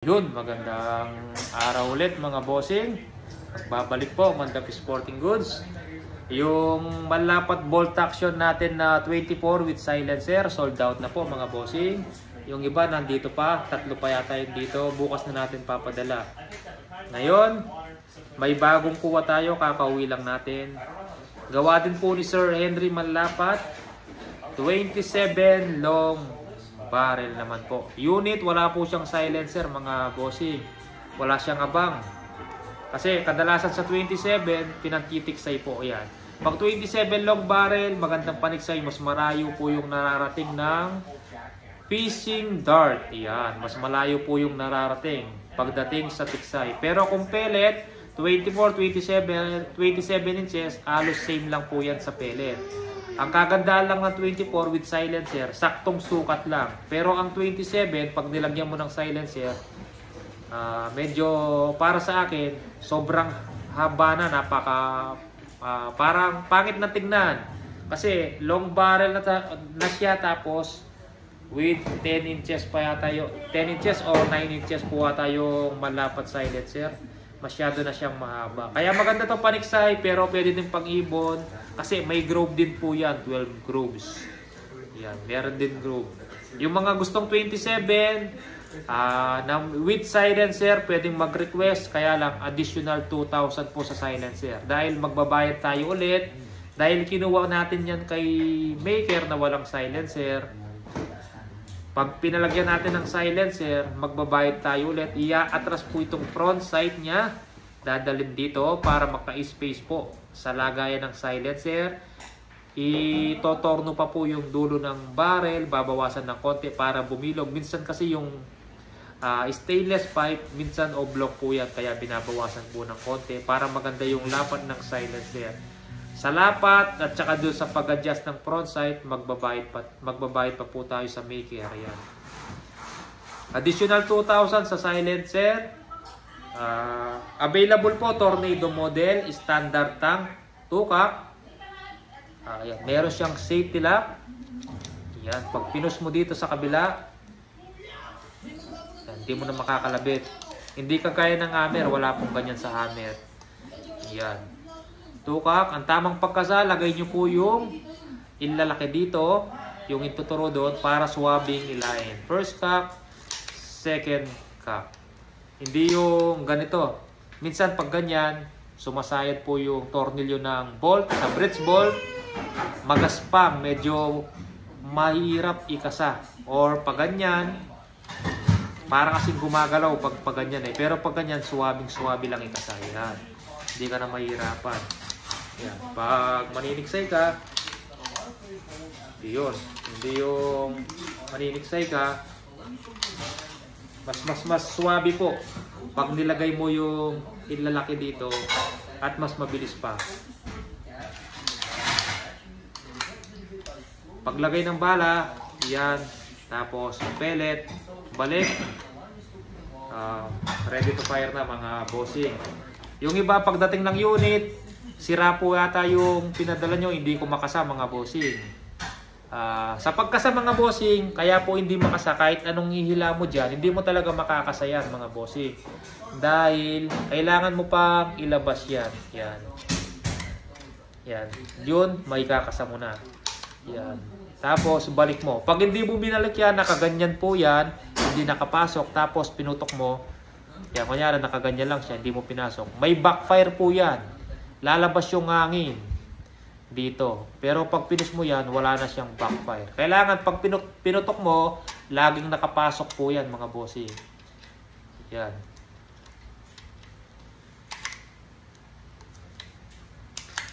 Yun, magandang araw ulit mga bossing. Magbabalik po Mandapi Sporting Goods. Yung malapat bolt action natin na 24 with silencer, sold out na po mga bossing. Yung iba nandito pa, tatlo pa yata yung dito. Bukas na natin papadala. Ngayon, may bagong kuha tayo, kakauwi lang natin. Gawa din po ni Sir Henry Malapat, 27 long barrel naman po. Unit, wala po siyang silencer mga bossing. Wala siyang abang. Kasi kadalasan sa 27, pinantitiksay po yan. Pag 27 long barrel, magandang paniksay, mas marayo po yung nararating ng fishing dart. Yan, mas malayo po yung nararating pagdating sa tiksay. Pero kung pellet, 24, 27 inches, halos same lang po yan sa pellet. Ang kagandahan lang ng 24 with silencer, saktong sukat lang. Pero ang 27, pag nilagyan mo ng silencer, medyo para sa akin, sobrang haba na, parang pangit na tingnan. Kasi long barrel na siya, tapos with 10 inches pa yata yung 10 inches or 9 inches po ata yung malapat silencer. Masyado na siyang mahaba. Kaya maganda itong paniksay, pero pwede din pang-ibon. Kasi may groove din po yan, 12 grooves. Yan, meron din groove. Yung mga gustong 27, na with silencer, pwedeng mag-request. Kaya lang, additional 2,000 po sa silencer. Dahil magbabayad tayo ulit. Dahil kinuha natin yan kay maker na walang silencer. Pag pinalagyan natin ng silencer, magbabayad tayo ulit. Ia-atras po itong front sight niya. Dadalhin dito para maka-space po sa lagayan ng silencer. Itotorno pa po yung dulo ng barrel. Babawasan ng konti para bumilog. Minsan kasi yung stainless pipe, minsan oblong po yan. Kaya binabawasan po ng konti para maganda yung lapat ng silencer. Sa lapat at saka doon sa pag-adjust ng front sight, magbabayad pa po tayo sa maker. Ayan. Additional 2,000 sa silencer. Available po, Tornado model, standard tank, tukak. Ayan. Meron siyang safety lock. Ayan. Pag pinus mo dito sa kabila, hindi mo na makakalabit. Hindi kagaya ng hammer, wala pong ganyan sa hammer. Ayan. Tukak, ang tamang pagkasa, lagay nyo po yung ilalaki dito, yung ituturo doon para swabbing ilain. First cock, second cock. Hindi yung ganito. Minsan pag ganyan, sumasayad po yung tornilyo ng bolt, sa bridge bolt, magaspang, medyo mahirap ikasa. Or pag ganyan, parang kasing gumagalaw pag ganyan eh. Pero pag ganyan, swabbing lang ikasa. Yan. Hindi ka na mahirapan. Yan. Pag maniniksay ka, yun. Hindi yung maniniksay ka, mas swabe po pag nilagay mo yung ilalaki dito at mas mabilis pa. Paglagay ng bala, yan. Tapos pellet, balik. Ready to fire na mga bossing. Yung iba pagdating ng unit, sira po yata yung pinadala nyo, hindi ko makasa mga bossing. Sa pagkasa mga bossing, kaya po hindi makasa kahit anong ihila mo dyan, hindi mo talaga makakasa yan mga bossing. Dahil kailangan mo pang ilabas yan. Yan. Yan. Yun, may kakasa mo na. Yan. Tapos balik mo. Pag hindi mo binalik yan, nakaganyan po yan, hindi nakapasok, tapos pinutok mo, yan, kunyari nakaganyan lang siya, hindi mo pinasok. May backfire po yan. Lalabas yung hangin dito. Pero pag pinis mo yan, wala na siyang backfire. Kailangan pag pinutok mo, laging nakapasok po yan mga bossing. Yan.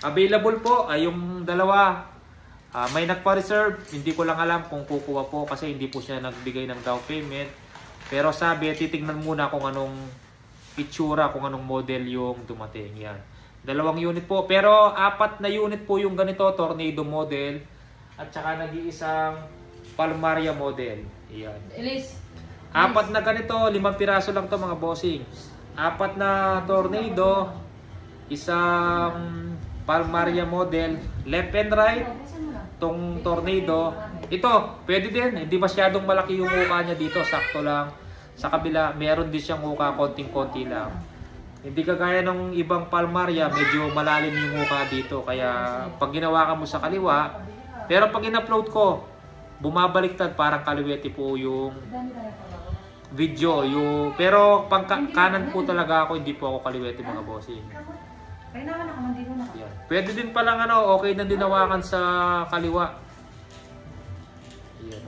Available po ay yung dalawa. May nagpa-reserve. Hindi ko lang alam kung kukuha po kasi hindi po siya nagbigay ng down payment. Pero sabi, titignan muna kung anong itsura, kung anong model yung dumating. Yan. Dalawang unit po. Pero 4 na unit po yung ganito, Tornado model. At saka nag-iisang Palmaria model. Yan. 4 na ganito, 5 piraso lang to mga bossing. 4 na Tornado, isang Palmaria model, left and right. Tong Tornado, ito, pwede din. Hindi masyadong malaki yung mukha niya dito, sakto lang. Sa kabila, meron din siyang huka, konting-konti lang. Hindi kagaya ng ibang palmaria, medyo malalim yung huka dito. Kaya pag ginawa ka mo sa kaliwa, pero pag in-upload ko, bumabaliktad, parang kaliwete po yung video. Pero pang kanan po talaga ako, hindi po ako kaliwete mga bossing. Yan. Pwede din palang okay na dinawakan sa kaliwa. Yan,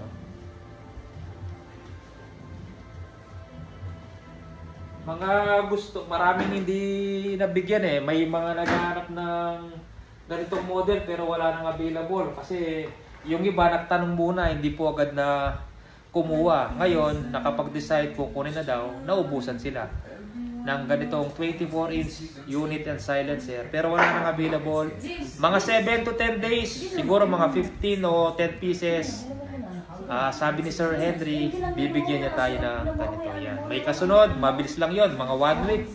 mga gusto, maraming hindi nabigyan may mga naghahanap ng ganitong model pero wala nang available kasi yung iba nagtanong muna, hindi po agad na kumuha. Ngayon, nakapag-decide kukunin na daw, naubusan sila ng ganitong 24-inch unit and silencer pero wala nang available. Mga 7 to 10 days, siguro mga 15 o 10 pieces. Sabi ni Sir Henry, bibigyan niya tayo ng ganito. Yan. May kasunod, mabilis lang yon, mga 1 week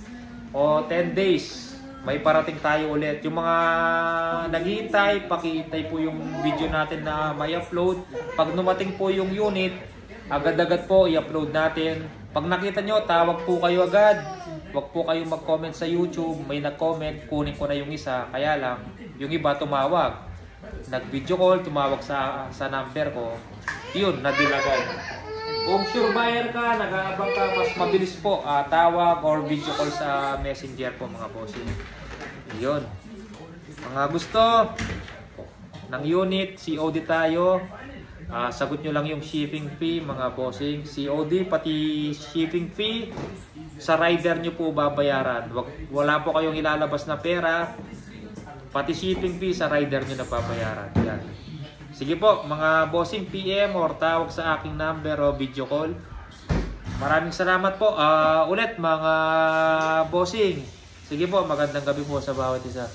o 10 days. May parating tayo ulit. Yung mga naghihintay, pakihintay po yung video natin na may upload. Pag numating po yung unit, agad-agad po i-upload natin. Pag nakita nyo, tawag po kayo agad. Huwag po kayong mag-comment sa YouTube. May nag-comment, kunin ko na yung isa. Kaya lang, yung iba tumawag. Nag-video call, tumawag sa number ko. Yun, nadilagan. Kung sure buyer ka, nag-aabang ka, mas mabilis po. Tawag or video call sa messenger po mga bossing. Yun. Mga gusto ng unit, COD tayo. Sagot nyo lang yung shipping fee mga bossing. COD, pati shipping fee sa rider nyo po babayaran. Wala po kayong ilalabas na pera. Pati shipping fee sa rider nyo na babayaran. Yan. Sige po, mga bossing, PM or tawag sa aking number o video call. Maraming salamat po. Ulit mga bossing. Sige po, magandang gabi po sa bawat isa.